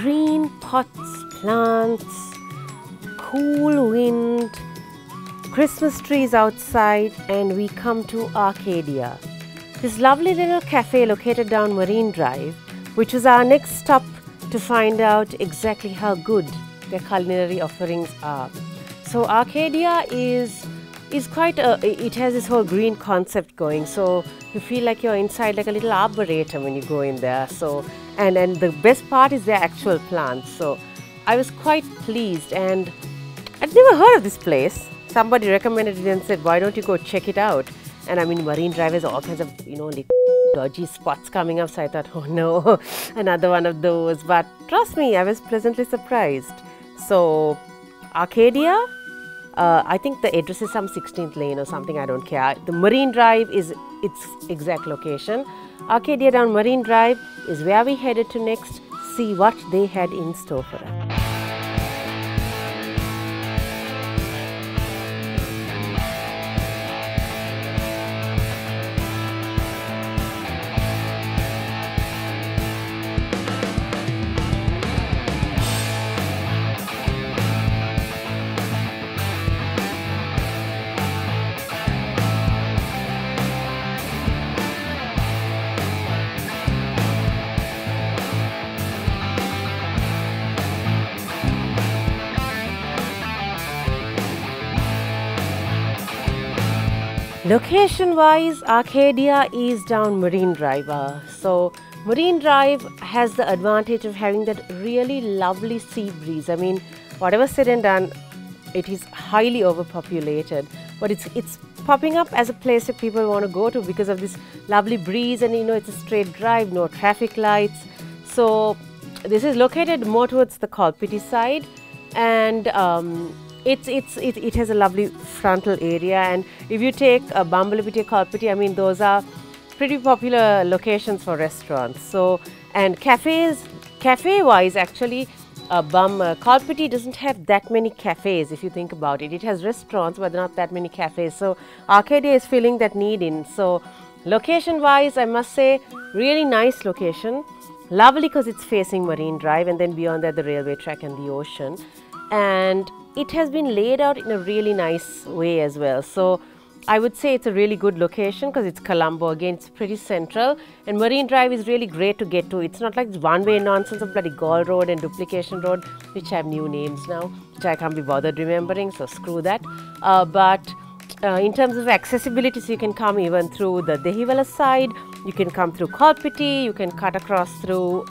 Green pots, plants, cool wind, Christmas trees outside, and we come to Arcadia. This lovely little cafe located down Marine Drive, which was our next stop to find out exactly how good their culinary offerings are. So Arcadia is quite it has this whole green concept going, so you feel like you're inside like a little arboretum when you go in there. So and the best part is their actual plants. So I was quite pleased, and I'd never heard of this place. Somebody recommended it and said, why don't you go check it out? And I mean, Marine Drive has all kinds of, like dodgy spots coming up. So I thought, oh no, another one of those. But trust me, I was pleasantly surprised. So Arcadia, I think the address is some 16th lane or something, I don't care. The Marine Drive is its exact location. Arcadia down Marine Drive is where we headed to next, see what they had in store for us. Location-wise, Arcadia is down Marine Drive. So Marine Drive has the advantage of having that really lovely sea breeze. I mean, whatever said and done, it is highly overpopulated, but it's popping up as a place that people want to go to because of this lovely breeze, and it's a straight drive, no traffic lights. So this is located more towards the Kolpiti side, and it has a lovely frontal area. And if you take Bambalapiti, Kolpiti, I mean, those are pretty popular locations for restaurants. So, and cafe-wise, actually, Kolpiti doesn't have that many cafes if you think about it. It has restaurants, but not that many cafes. So Arcadia is filling that need in. So location-wise, I must say, really nice location. Lovely because it's facing Marine Drive, and then beyond that, the railway track and the ocean. And it has been laid out in a really nice way as well. So I would say it's a really good location because it's Colombo. Again, it's pretty central, and Marine Drive is really great to get to. It's not like this one-way nonsense of bloody Gall Road and Duplication Road, which have new names now, which I can't be bothered remembering, so screw that. But in terms of accessibility, so you can come even through the Dehiwala side, you can come through Kolpiti, you can cut across through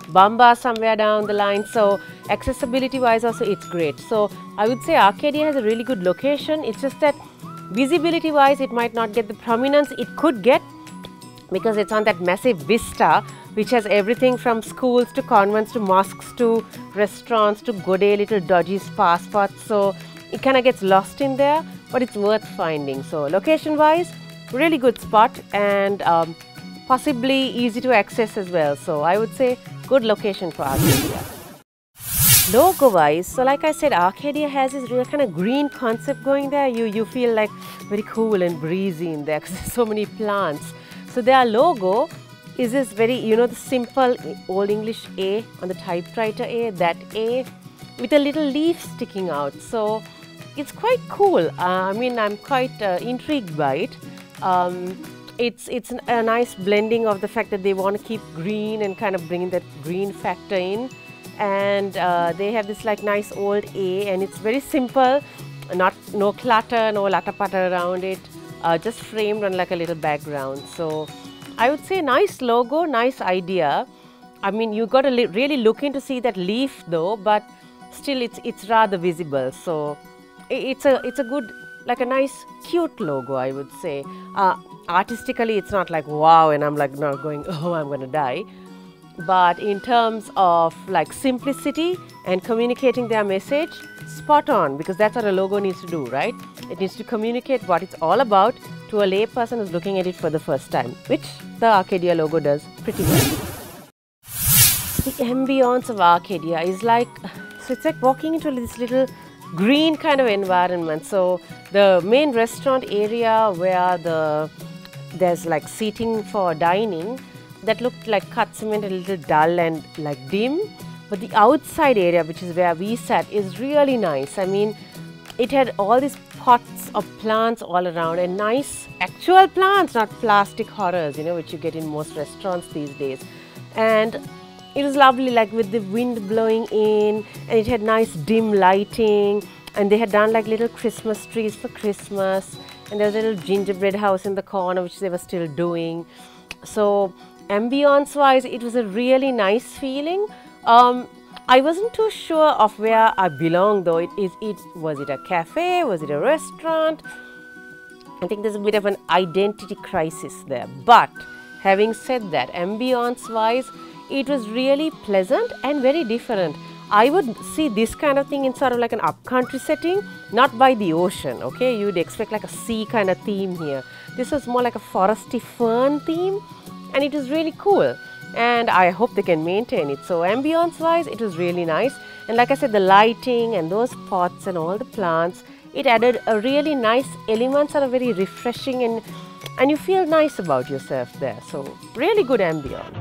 Bamba somewhere down the line. So accessibility wise also it's great. So I would say Arcadia has a really good location. It's just that visibility wise it might not get the prominence it could get because it's on that massive vista which has everything from schools to convents to mosques to restaurants to Godey little dodgy spa spots. So it kind of gets lost in there, but it's worth finding. So location wise, really good spot, and possibly easy to access as well. So I would say good location for Arcadia. Logo wise, so like I said, Arcadia has this real kind of green concept going there. You feel like very cool and breezy in there because there's so many plants. So their logo is this very, the simple old English A on the typewriter A, that A with a little leaf sticking out. So it's quite cool. I mean, I'm quite intrigued by it. It's a nice blending of the fact that they want to keep green and kind of bring that green factor in. And they have this like nice old A, and it's very simple, no clutter, no latter-patter around it, just framed on like a little background. So I would say nice logo, nice idea. I mean, you got to really look in to see that leaf though, but still it's rather visible. So it's a good, like a nice cute logo, I would say. Artistically it's not like wow, and I'm like not going, oh, I'm gonna die. But in terms of like simplicity and communicating their message, spot on, because that's what a logo needs to do, right? It needs to communicate what it's all about to a lay person who's looking at it for the first time, which the Arcadia logo does pretty well. The ambience of Arcadia is like, so it's like walking into this little green kind of environment. So the main restaurant area where there's like seating for dining, that looked like cut cement, a little dull and like dim. But the outside area, which is where we sat, is really nice. I mean, it had all these pots of plants all around, and nice actual plants, not plastic horrors, you know, which you get in most restaurants these days. And it was lovely, like with the wind blowing in, and it had nice dim lighting, and they had done like little Christmas trees for Christmas, and there was a little gingerbread house in the corner which they were still doing. So ambience wise, it was a really nice feeling. I wasn't too sure of where I belong though. Was it a cafe? Was it a restaurant? I think there's a bit of an identity crisis there. But having said that, ambience wise, it was really pleasant and very different. I would see this kind of thing in sort of like an upcountry setting, not by the ocean, okay? You'd expect like a sea kind of theme here. This was more like a foresty fern theme, and it was really cool. And I hope they can maintain it. So ambience wise, it was really nice. And like I said, the lighting and those pots and all the plants, it added a really nice element, sort of very refreshing, and you feel nice about yourself there. So really good ambience.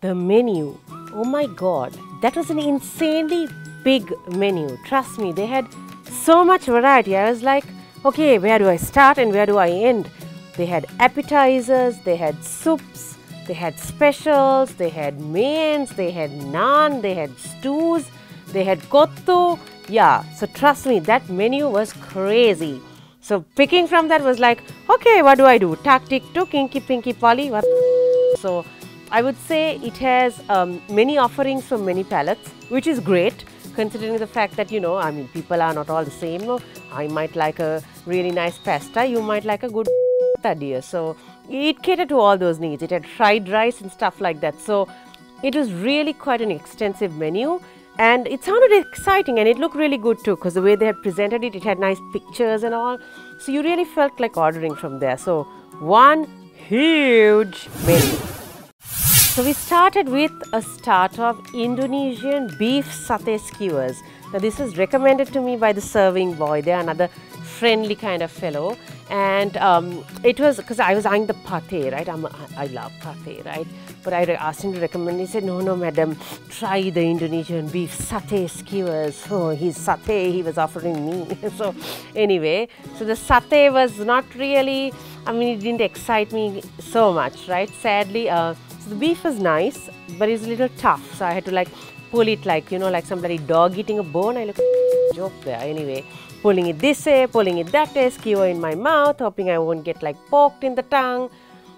The menu, oh my god, that was an insanely big menu. Trust me, they had so much variety. I was like, okay, where do I start and where do I end? They had appetizers, they had soups, they had specials, they had mains, they had naan, they had stews, they had kottu. Yeah, so trust me, that menu was crazy. So picking from that was like, okay, what do I do? Tak, tik, tuk, inky, pinky, polly. What? So I would say it has many offerings from many palates, which is great considering the fact that, you know, I mean, people are not all the same. No? I might like a really nice pasta, you might like a good dear. So it catered to all those needs. It had fried rice and stuff like that. So it was really quite an extensive menu, and it sounded exciting and it looked really good too, because the way they had presented it, it had nice pictures and all. So you really felt like ordering from there. So one huge menu. So we started with a start of Indonesian beef satay skewers. Now this was recommended to me by the serving boy. They are another friendly kind of fellow, and it was because I was eyeing the pate, right? I love pate, right? But I asked him to recommend. He said, no, madam, try the Indonesian beef satay skewers. Oh, his satay he was offering me. So anyway, so the satay was not really, I mean, it didn't excite me so much, right? Sadly, so the beef was nice, but it's a little tough. So I had to like pull it like, you know, like somebody dog eating a bone. I look joke there. Anyway, pulling it this way, pulling it that way, skewer in my mouth, hoping I won't get like poked in the tongue.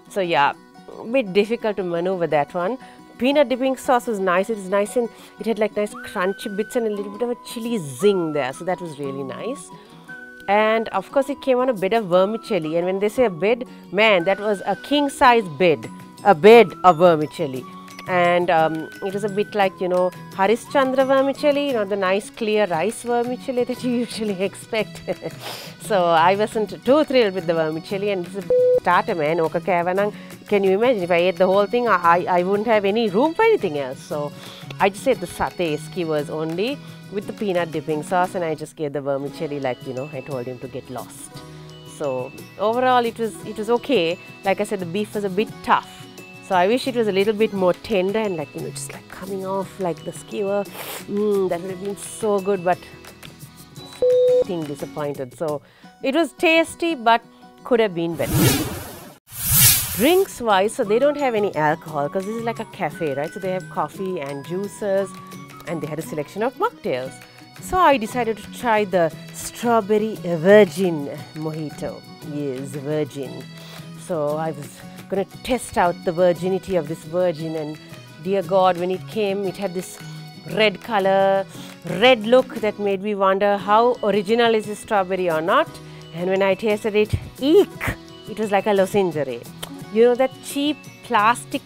So yeah, a bit difficult to maneuver that one. Peanut dipping sauce was nice. It was nice and it had like nice crunchy bits and a little bit of a chili zing there. So that was really nice. And of course it came on a bed of vermicelli. And when they say a bed, man, that was a king size bed. A bed of vermicelli, and it was a bit like, you know, Harishchandra vermicelli, you know, the nice clear rice vermicelli that you usually expect. So I wasn't too thrilled with the vermicelli, and it's a starter, man. Can you imagine if I ate the whole thing? I wouldn't have any room for anything else. So I just ate the satay skewers only with the peanut dipping sauce, and I just gave the vermicelli, like, you know, I told him to get lost. So overall it was okay. Like I said, the beef was a bit tough. So I wish it was a little bit more tender and like, you know, just like coming off like the skewer. That would have been so good, but disappointed. So it was tasty, but could have been better. Drinks wise, so they don't have any alcohol because this is like a cafe, right? So they have coffee and juices, and they had a selection of mocktails. So I decided to try the strawberry virgin mojito. Yes, virgin. So I was going to test out the virginity of this virgin, and dear God, when it came, it had this red color, red look that made me wonder how original is this strawberry or not. And when I tasted it, eek! It was like a lozenge. You know that cheap plastic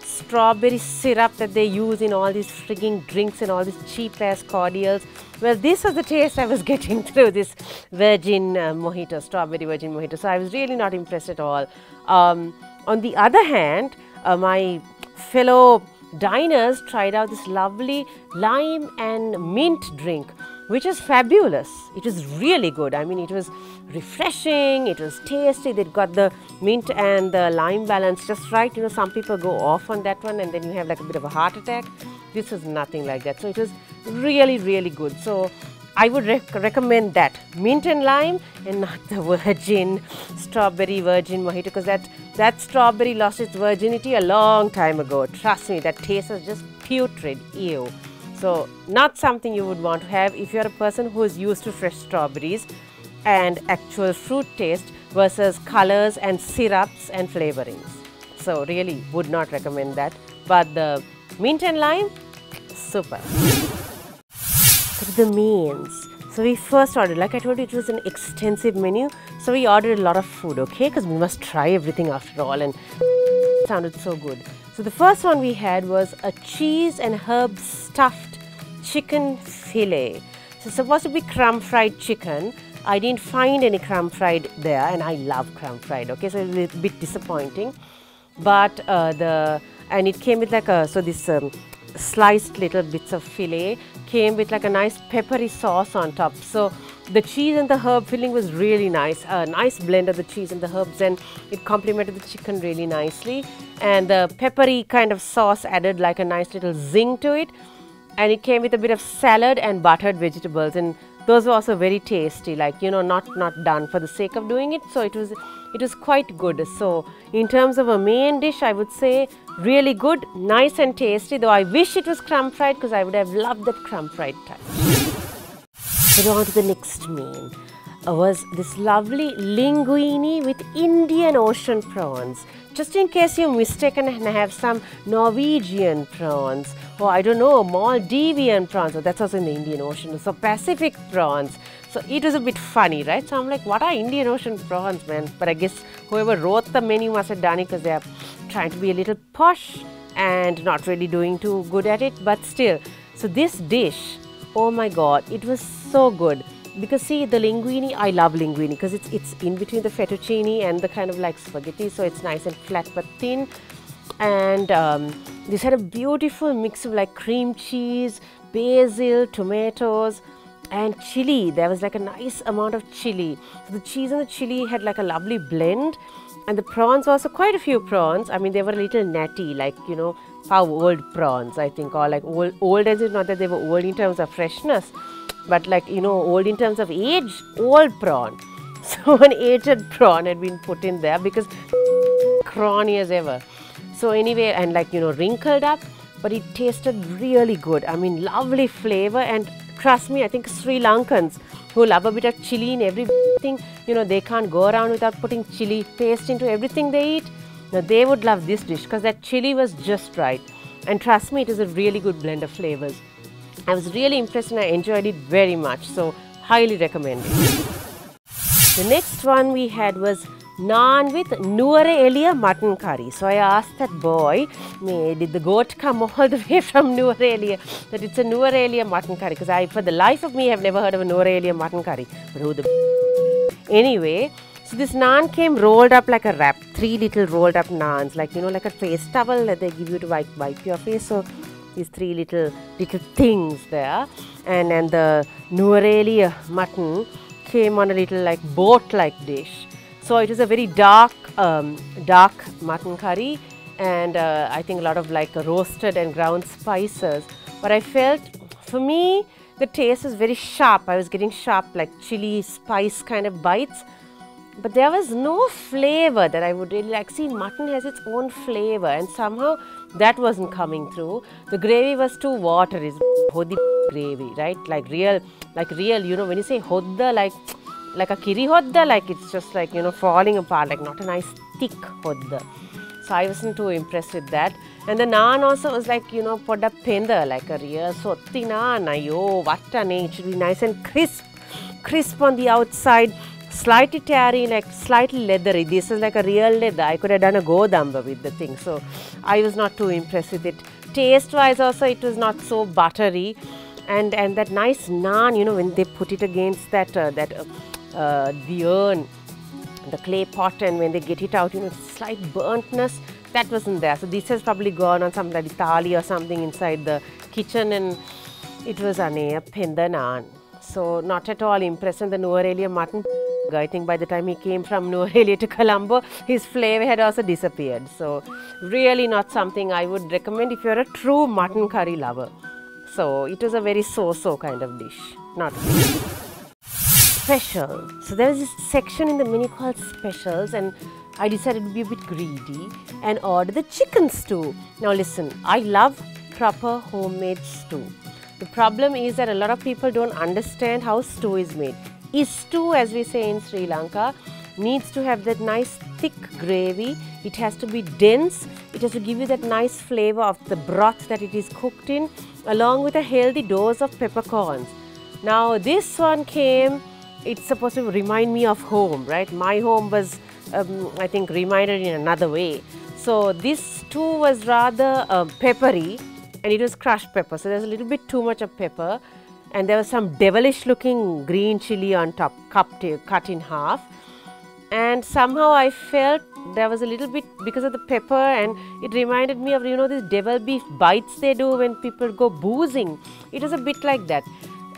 strawberry syrup that they use in all these frigging drinks and all these cheap ass cordials? Well, this was the taste I was getting through this virgin mojito, strawberry virgin mojito. So I was really not impressed at all. On the other hand, my fellow diners tried out this lovely lime and mint drink, which is fabulous. It was really good. I mean, it was refreshing, it was tasty. They got the mint and the lime balance just right. You know, some people go off on that one and then you have like a bit of a heart attack. This was nothing like that. So it was really, really good. So I would recommend that, mint and lime, and not the virgin strawberry virgin mojito, because that strawberry lost its virginity a long time ago. Trust me, that taste was just putrid. Ew. So not something you would want to have if you're a person who is used to fresh strawberries and actual fruit taste versus colors and syrups and flavorings. So really would not recommend that. But the mint and lime, super. The mains. So we first ordered, like I told you, it was an extensive menu. So we ordered a lot of food, okay, because we must try everything after all, and it sounded so good. So the first one we had was a cheese and herb stuffed chicken fillet. So it's supposed to be crumb fried chicken. I didn't find any crumb fried there, and I love crumb fried, okay, so it was a bit disappointing. But and it came with like this sliced little bits of fillet came with like a nice peppery sauce on top. So the cheese and the herb filling was really nice, a nice blend of the cheese and the herbs, and it complemented the chicken really nicely. And the peppery kind of sauce added like a nice little zing to it. And it came with a bit of salad and buttered vegetables, and those were also very tasty, like, you know, not done for the sake of doing it. So it was quite good. So in terms of a main dish, I would say really good, nice and tasty, though I wish it was crumb fried because I would have loved that crumb fried touch. So on to the next main was this lovely linguine with Indian Ocean prawns. Just in case you're mistaken and have some Norwegian prawns, or I don't know, Maldivian prawns, or that's also in the Indian Ocean, so Pacific prawns. So it was a bit funny, right? So I'm like, what are Indian Ocean prawns, man? But I guess whoever wrote the menu must have done it because they are trying to be a little posh and not really doing too good at it, but still. So this dish, oh my God, it was so good. Because see, the linguine, I love linguine because it's in between the fettuccine and the kind of like spaghetti, so it's nice and flat but thin. And this had a beautiful mix of like cream cheese, basil, tomatoes, and chili. There was like a nice amount of chili. So the cheese and the chili had like a lovely blend, and the prawns were also quite a few prawns. I mean, they were a little natty, like, you know, how old prawns, I think, or like old as it's not that they were old in terms of freshness, but like, you know, old in terms of age, old prawn. So an aged prawn had been put in there because crony as ever. So anyway, and like, you know, wrinkled up, but it tasted really good. I mean, lovely flavor, and trust me, I think Sri Lankans who love a bit of chili in everything, you know, they can't go around without putting chili paste into everything they eat. Now they would love this dish because that chili was just right. And trust me, it is a really good blend of flavors. I was really impressed and I enjoyed it very much, so highly recommend it. The next one we had was naan with Nuwara mutton curry. So I asked that boy, did the goat come all the way from Nuwara? That it's a Nuwara mutton curry, because I, for the life of me, have never heard of a Nuwara mutton curry. But who the anyway, so this naan came rolled up like a wrap, 3 little rolled up naans, like, you know, like a face towel that they give you to wipe your face. So these 3 little things there, and then the Nuwara mutton came on a little like boat-like dish. So it was a very dark mutton curry, and I think a lot of like roasted and ground spices. But I felt, for me, the taste was very sharp. I was getting sharp, like chili spice kind of bites. but there was no flavor that I would really like. See, mutton has its own flavor, and somehow that wasn't coming through. The gravy was too watery, hodi gravy, right? Like real, you know, when you say hodda, like a kiri hodda, like it's just like, you know, falling apart, like not a nice thick hodda. So I wasn't too impressed with that. And the naan also was like, you know, poda penda, like a real sotti naan. Ayo, vattane, it should be nice and crisp on the outside, slightly tarry, like slightly leathery. This is like a real leather. I could have done a godamba with the thing. So I was not too impressed with it. Taste wise also, it was not so buttery. And that nice naan, you know, when they put it against the urn, the clay pot, and when they get it out, you know, slight burntness, that wasn't there. So this has probably gone on some like thali or something inside the kitchen, and it was a penda naan. So not at all impressed. And the Nuwara mutton, I think by the time he came from Nuwara to Colombo, his flavor had also disappeared. So really not something I would recommend if you're a true mutton curry lover. So it was a very so-so kind of dish. Not special. So there was this section in the menu called specials, and I decided to be a bit greedy and order the chicken stew. Now listen, I love proper homemade stew. The problem is that a lot of people don't understand how stew is made. Stew, as we say in Sri Lanka, needs to have that nice thick gravy. It has to be dense. It has to give you that nice flavor of the broth that it is cooked in, along with a healthy dose of peppercorns. Now this one came, it's supposed to remind me of home, right? My home was, I think, reminded in another way. So this stew was rather peppery, and it was crushed pepper. So there's a little bit too much of pepper, and there was some devilish looking green chili on top, cut in half. And somehow I felt there was a little bit, because of the pepper, and it reminded me of, you know, these devil beef bites they do when people go boozing. It was a bit like that.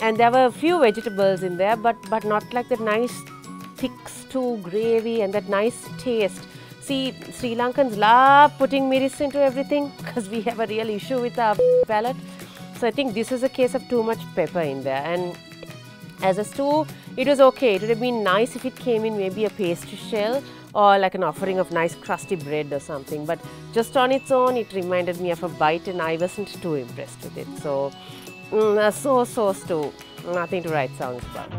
And there were a few vegetables in there, but not like that nice thick stew gravy and that nice taste. See, Sri Lankans love putting miris into everything because we have a real issue with our palate. So I think this is a case of too much pepper in there. And as a stew, it was okay. It would have been nice if it came in maybe a pastry shell or like an offering of nice crusty bread or something. But just on its own, it reminded me of a bite, and I wasn't too impressed with it. So, so stew, nothing to write songs about.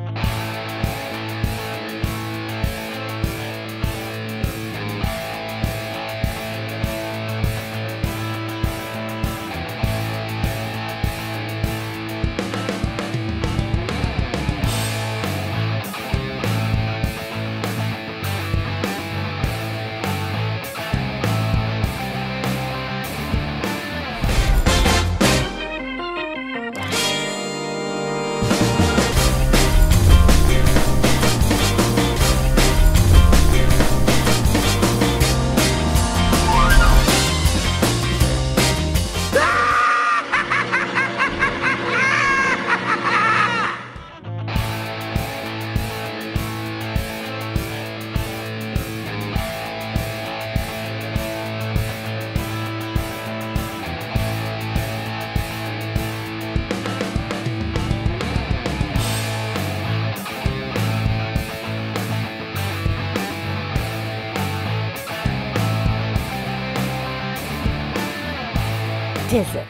Dessert.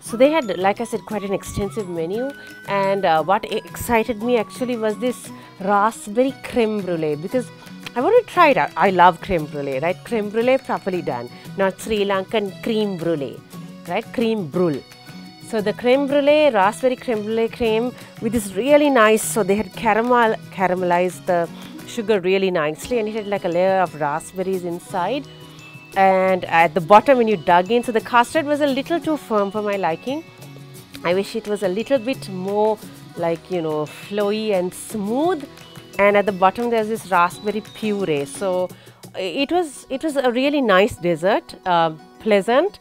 So they had, like I said, quite an extensive menu, and what excited me actually was this raspberry creme brulee, because I want to try it out. I love creme brulee, right? Creme brulee properly done, not Sri Lankan cream brulee, right? Cream brulee. So the creme brulee, raspberry creme brulee came with this really nice, so they had caramelized the sugar really nicely, and it had like a layer of raspberries inside. And at the bottom when you dug in, so the custard was a little too firm for my liking. I wish it was a little bit more like, you know, flowy and smooth. And at the bottom there's this raspberry puree. So it was a really nice dessert, pleasant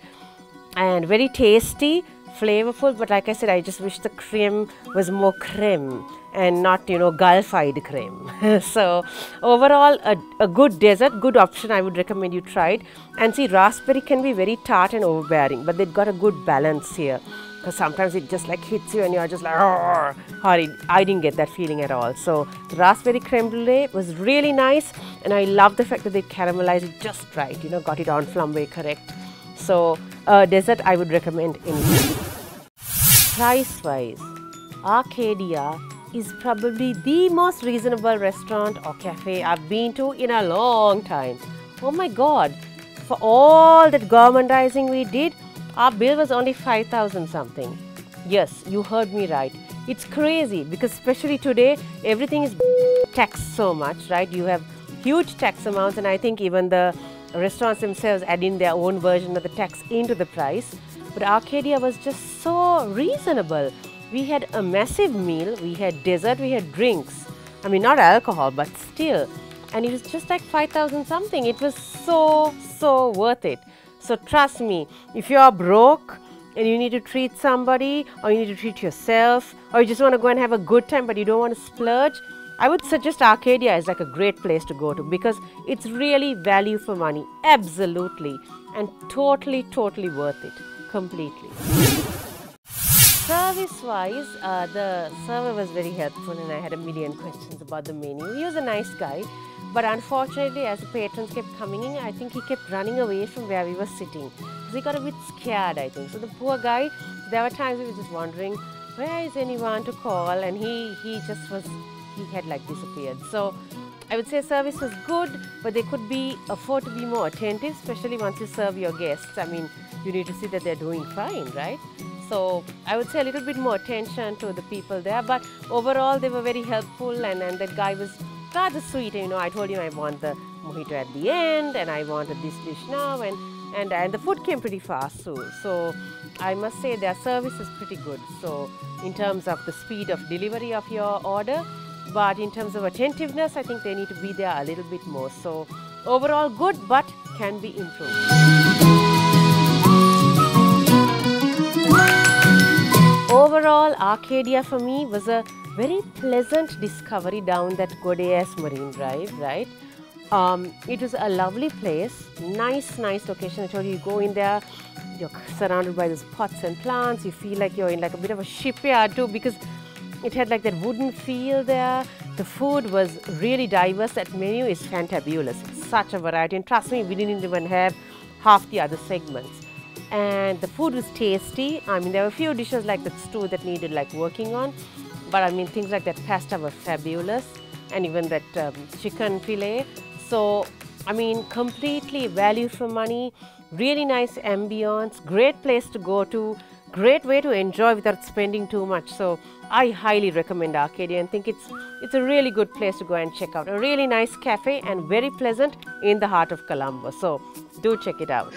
and very tasty, flavorful. But like I said, I just wish the creme was more creme and not, you know, gulfied creme. So overall, a good dessert, good option. I would recommend you try it. And see, raspberry can be very tart and overbearing, but they've got a good balance here. because sometimes it just like hits you and you're just like, oh, I didn't get that feeling at all. So the raspberry creme brulee was really nice, and I love the fact that they caramelized it just right, you know, got it on flambe correct. So dessert I would recommend anything. Price wise, Arcadia is probably the most reasonable restaurant or cafe I've been to in a long time. Oh my god, for all that gourmandizing we did, our bill was only 5,000 something. Yes, you heard me right. It's crazy because especially today, everything is taxed so much, right? You have huge tax amounts, and I think even the restaurants themselves add in their own version of the tax into the price. But Arcadia was just so reasonable. We had a massive meal, we had dessert, we had drinks. I mean, not alcohol, but still. And it was just like 5,000 something. It was so worth it. So trust me, if you are broke and you need to treat somebody, or you need to treat yourself, or you just want to go and have a good time but you don't want to splurge, I would suggest Arcadia as like a great place to go to, because it's really value for money, absolutely, and totally worth it, completely. Service-wise, the server was very helpful and I had a million questions about the menu. He was a nice guy, but unfortunately as the patrons kept coming in, I think he kept running away from where we were sitting. So he got a bit scared, I think. So the poor guy, there were times he was just wondering, where is anyone to call? And he had like disappeared. So I would say service was good, but they could afford to be more attentive, especially once you serve your guests. I mean, you need to see that they're doing fine, right? So I would say a little bit more attention to the people there, but overall they were very helpful, and that guy was rather sweet. You know, I told him I want the mojito at the end and I wanted this dish now, and the food came pretty fast too. So I must say their service is pretty good. So in terms of the speed of delivery of your order, but in terms of attentiveness, I think they need to be there a little bit more. So overall good, but can be improved. Overall, Arcadia for me was a very pleasant discovery down that Godeas Marine Drive, right? It was a lovely place, nice location. I told you, you go in there, you're surrounded by those pots and plants, you feel like you're in like a bit of a shipyard too, because it had like that wooden feel there. The food was really diverse. That menu is fantabulous. It's such a variety, and trust me, we didn't even have half the other segments. And the food was tasty. I mean, there were a few dishes like the stew that needed like working on, but I mean, things like that pasta were fabulous, and even that chicken fillet. So, I mean, completely value for money, really nice ambience, great place to go to, great way to enjoy without spending too much. So, I highly recommend Arcadia and think it's a really good place to go and check out. A really nice cafe and very pleasant in the heart of Colombo. So, do check it out.